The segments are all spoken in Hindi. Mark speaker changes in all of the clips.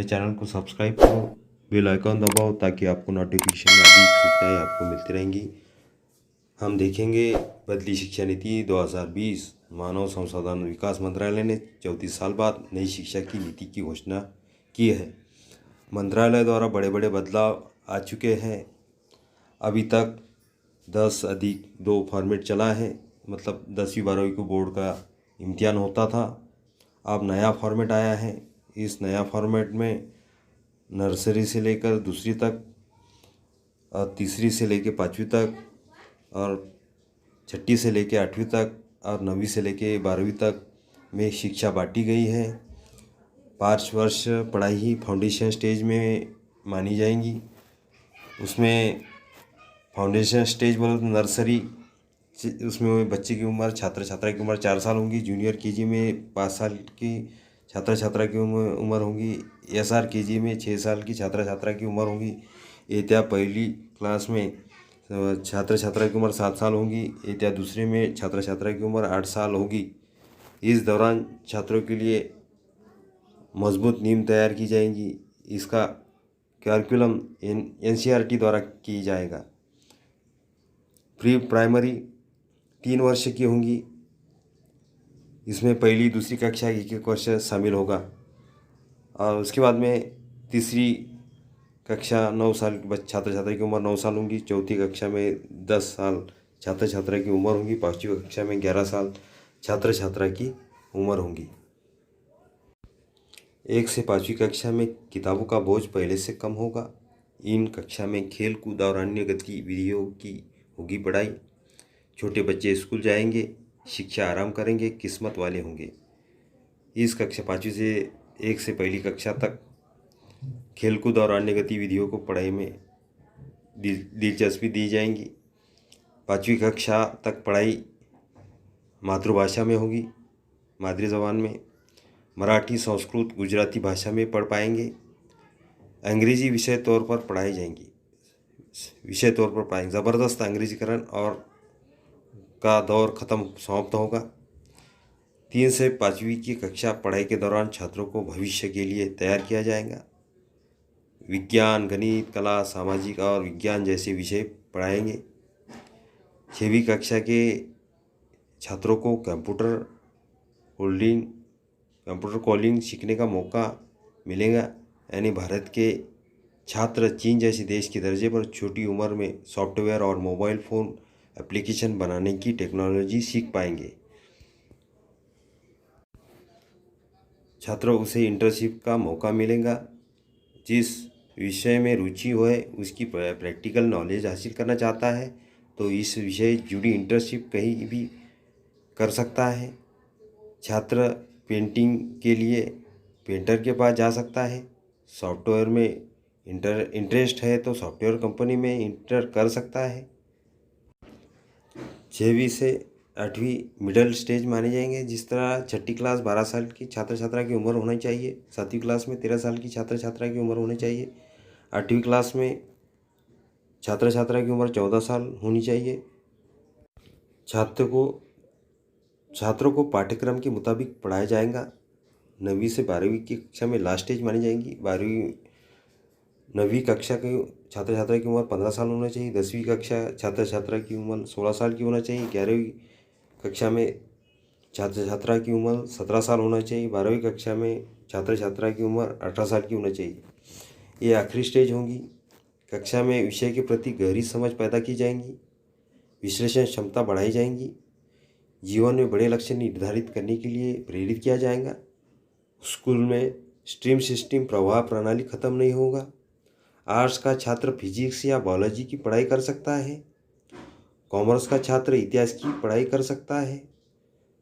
Speaker 1: चैनल को सब्सक्राइब करो, बेल आइकन दबाओ ताकि आपको नोटिफिकेशन में अधिक सूचनाएं आपको मिलती रहेंगी। हम देखेंगे बदली शिक्षा नीति 2020। मानव संसाधन विकास मंत्रालय ने 34 साल बाद नई शिक्षा की नीति की घोषणा की है। मंत्रालय द्वारा बड़े बड़े बदलाव आ चुके हैं। अभी तक 10+2 फॉर्मेट चला है, मतलब 10वीं 12वीं को बोर्ड का इम्तिहान होता था। अब नया फॉर्मेट आया है। इस नया फॉर्मेट में नर्सरी से लेकर दूसरी तक और तीसरी से लेकर 5वीं तक और छठी से लेकर 8वीं तक और 9वीं से लेकर 12वीं तक में शिक्षा बांटी गई है। 5 वर्ष पढ़ाई ही फाउंडेशन स्टेज में मानी जाएंगी। उसमें फाउंडेशन स्टेज बोलो तो नर्सरी, उसमें बच्चे की उम्र, छात्र छात्रा की उम्र 4 साल होंगी। जूनियर केजी में 5 साल की छात्र छात्रा की उम्र होगी। एसआर केजी में 6 साल की छात्र छात्रा की उम्र होगी। एतिया पहली क्लास में छात्र छात्रा की उम्र 7 साल होगी। एतिया दूसरे में छात्र छात्रा की उम्र 8 साल होगी। इस दौरान छात्रों के लिए मजबूत नींव तैयार की जाएंगी। इसका करिकुलम एनसीईआरटी द्वारा की जाएगा। प्री प्राइमरी 3 वर्ष की होंगी। इसमें पहली दूसरी कक्षा 1 वर्ष शामिल होगा और उसके बाद में तीसरी कक्षा 9 साल छात्र छात्रा की उम्र 9 साल होंगी। चौथी कक्षा में 10 साल छात्र छात्रा की उम्र होगी। 5वीं कक्षा में 11 साल छात्र छात्रा की उम्र होगी। 1 से 5वीं कक्षा में किताबों का बोझ पहले से कम होगा। इन कक्षा में खेल कूद और अन्य गतिविधियों की होगी पढ़ाई। छोटे बच्चे स्कूल जाएंगे, शिक्षा आराम करेंगे, किस्मत वाले होंगे। इस कक्षा 5वीं से 1 से पहली कक्षा तक खेलकूद और अन्य गतिविधियों को पढ़ाई में दिलचस्पी दी जाएंगी। 5वीं कक्षा तक पढ़ाई मातृभाषा में होगी, मादरी ज़बान में। मराठी, संस्कृत, गुजराती भाषा में पढ़ पाएंगे। अंग्रेजी विषय तौर पर पढ़ाई जाएंगी, ज़बरदस्त अंग्रेजीकरण और का दौर समाप्त होगा। 3 से 5वीं की कक्षा पढ़ाई के दौरान छात्रों को भविष्य के लिए तैयार किया जाएगा। विज्ञान, गणित, कला, सामाजिक और विज्ञान जैसे विषय पढ़ाएंगे। 6वीं कक्षा के छात्रों को कंप्यूटर कोडिंग सीखने का मौका मिलेगा। यानी भारत के छात्र चीन जैसे देश के दर्जे पर छोटी उम्र में सॉफ्टवेयर और मोबाइल फ़ोन एप्लीकेशन बनाने की टेक्नोलॉजी सीख पाएंगे। छात्रों उसे इंटर्नशिप का मौका मिलेगा। जिस विषय में रुचि है उसकी प्रैक्टिकल नॉलेज हासिल करना चाहता है तो इस विषय जुड़ी इंटर्नशिप कहीं भी कर सकता है। छात्र पेंटिंग के लिए पेंटर के पास जा सकता है। सॉफ्टवेयर में इंटरेस्ट है तो सॉफ्टवेयर कंपनी में इंटर कर सकता है। 6वीं से 8वीं मिडिल स्टेज माने जाएंगे। जिस तरह छठी क्लास 12 साल की छात्र छात्रा की उम्र होनी चाहिए, 7वीं क्लास में 13 साल की छात्र छात्रा की उम्र होनी चाहिए, 8वीं क्लास में छात्र छात्रा की उम्र 14 साल होनी चाहिए। छात्रों को पाठ्यक्रम के मुताबिक पढ़ाया जाएगा। 9वीं से 12वीं की कक्षा में लास्ट स्टेज मानी जाएंगी। 9वीं कक्षा के छात्र छात्रा की उम्र 15 साल होना चाहिए। 10वीं कक्षा छात्र छात्रा की उम्र 16 साल की होना चाहिए। 11वीं कक्षा में छात्र छात्रा की उम्र 17 साल होना चाहिए। 12वीं कक्षा में छात्र छात्रा की उम्र 18 साल की होना चाहिए। ये आखिरी स्टेज होंगी। कक्षा में विषय के प्रति गहरी समझ पैदा की जाएंगी, विश्लेषण क्षमता बढ़ाई जाएंगी, जीवन में बड़े लक्ष्य निर्धारित करने के लिए प्रेरित किया जाएगा। स्कूल में स्ट्रीम सिस्टम प्रवाह प्रणाली खत्म नहीं होगा। आर्ट्स का छात्र फिजिक्स या बायोलॉजी की पढ़ाई कर सकता है। कॉमर्स का छात्र इतिहास की पढ़ाई कर सकता है।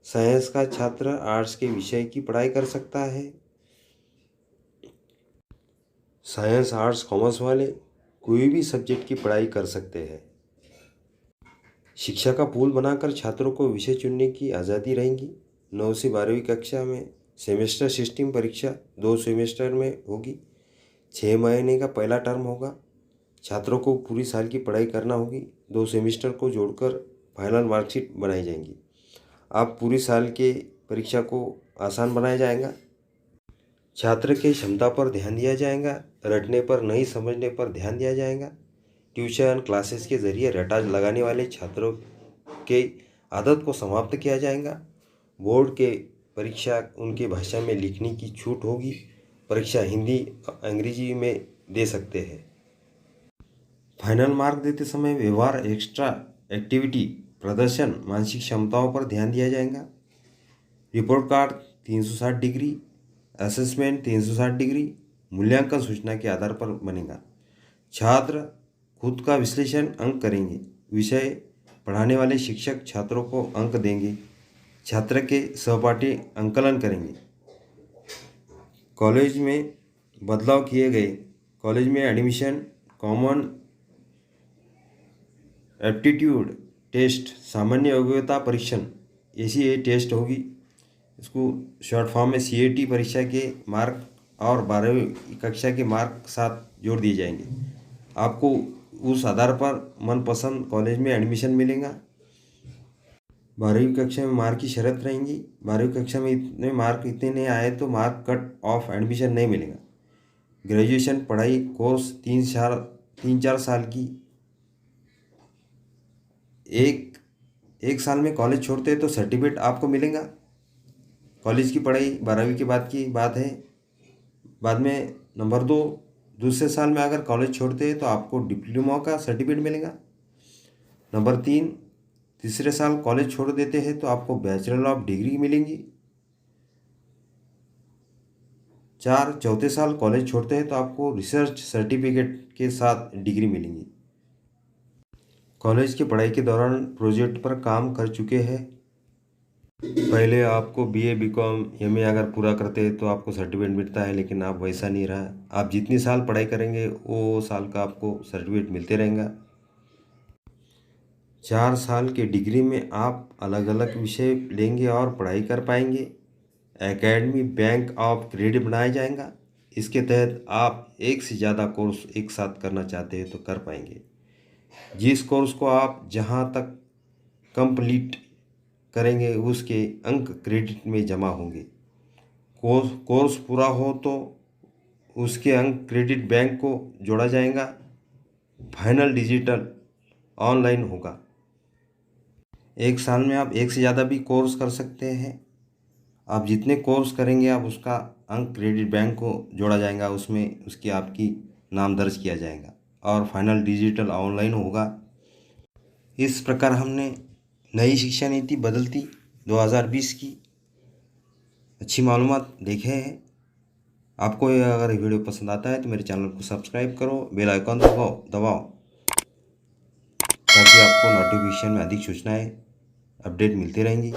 Speaker 1: साइंस का छात्र आर्ट्स के विषय की पढ़ाई कर सकता है। साइंस, आर्ट्स, कॉमर्स वाले कोई भी सब्जेक्ट की पढ़ाई कर सकते हैं। शिक्षा का पूल बनाकर छात्रों को विषय चुनने की आज़ादी रहेगी। 9 से 12वीं कक्षा में सेमेस्टर सिस्टम परीक्षा 2 सेमेस्टर में होगी। 6 महीने का पहला टर्म होगा। छात्रों को पूरी साल की पढ़ाई करना होगी। 2 सेमेस्टर को जोड़कर फाइनल मार्कशीट बनाई जाएंगी। अब पूरी साल के परीक्षा को आसान बनाया जाएगा। छात्र की क्षमता पर ध्यान दिया जाएगा, रटने पर नहीं समझने पर ध्यान दिया जाएगा। ट्यूशन क्लासेस के जरिए रटा लगाने वाले छात्रों के आदत को समाप्त किया जाएगा। बोर्ड के परीक्षा उनकी भाषा में लिखने की छूट होगी। परीक्षा हिंदी अंग्रेजी में दे सकते हैं। फाइनल मार्क देते समय व्यवहार, एक्स्ट्रा एक्टिविटी, प्रदर्शन, मानसिक क्षमताओं पर ध्यान दिया जाएगा। Report card 360 degree, assessment 360 degree, मूल्यांकन सूचना के आधार पर बनेगा। छात्र खुद का विश्लेषण अंक करेंगे। विषय पढ़ाने वाले शिक्षक छात्रों को अंक देंगे। छात्र के सहपाठी अंकलन करेंगे। कॉलेज में बदलाव किए गए। कॉलेज में एडमिशन, कॉमन एप्टीट्यूड टेस्ट, सामान्य योग्यता परीक्षण, ऐसी टेस्ट होगी। इसको शॉर्ट फॉर्म में CAT परीक्षा के मार्क और 12वीं कक्षा के मार्क साथ जोड़ दिए जाएंगे। आपको उस आधार पर मनपसंद कॉलेज में एडमिशन मिलेगा। 12वीं कक्षा में मार्क की शर्त रहेंगी। 12वीं कक्षा में इतने मार्क इतने नहीं आए तो मार्क कट ऑफ एडमिशन नहीं मिलेगा। ग्रेजुएशन पढ़ाई कोर्स 3-4 साल की। एक साल में कॉलेज छोड़ते हैं तो सर्टिफिकेट आपको मिलेगा। कॉलेज की पढ़ाई 12वीं के बाद की बात है। बाद में नंबर 2, दूसरे साल में अगर कॉलेज छोड़ते हैं तो आपको डिप्लोमा का सर्टिफिकेट मिलेगा। नंबर 3, तीसरे साल कॉलेज छोड़ देते हैं तो आपको बैचलर ऑफ डिग्री मिलेंगी। 4, चौथे साल कॉलेज छोड़ते हैं तो आपको रिसर्च सर्टिफिकेट के साथ डिग्री मिलेंगी। कॉलेज की पढ़ाई के दौरान प्रोजेक्ट पर काम कर चुके हैं। पहले आपको BA BCom MA अगर पूरा करते हैं तो आपको सर्टिफिकेट मिलता है, लेकिन आप वैसा नहीं रहा। आप जितनी साल पढ़ाई करेंगे वो साल का आपको सर्टिफिकेट मिलते रहेगा। 4 साल के डिग्री में आप अलग अलग विषय लेंगे और पढ़ाई कर पाएंगे। एकेडमी बैंक ऑफ क्रेडिट बनाया जाएगा। इसके तहत आप एक से ज़्यादा कोर्स एक साथ करना चाहते हैं तो कर पाएंगे। जिस कोर्स को आप जहां तक कंप्लीट करेंगे उसके अंक क्रेडिट में जमा होंगे। कोर्स पूरा हो तो उसके अंक क्रेडिट बैंक को जोड़ा जाएगा। फाइनल डिजिटल ऑनलाइन होगा। एक साल में आप एक से ज़्यादा भी कोर्स कर सकते हैं। आप जितने कोर्स करेंगे आप उसका अंक क्रेडिट बैंक को जोड़ा जाएगा, उसमें उसकी आपकी नाम दर्ज किया जाएगा और फाइनल डिजिटल ऑनलाइन होगा। इस प्रकार हमने नई शिक्षा नीति बदलती 2020 की अच्छी मालूमात देखे हैं। आपको अगर ये वीडियो पसंद आता है तो मेरे चैनल को सब्सक्राइब करो, बेल आइकॉन दबाओ ताकि आपको नोटिफिकेशन में अधिक सूचनाएं अपडेट मिलती रहेंगी।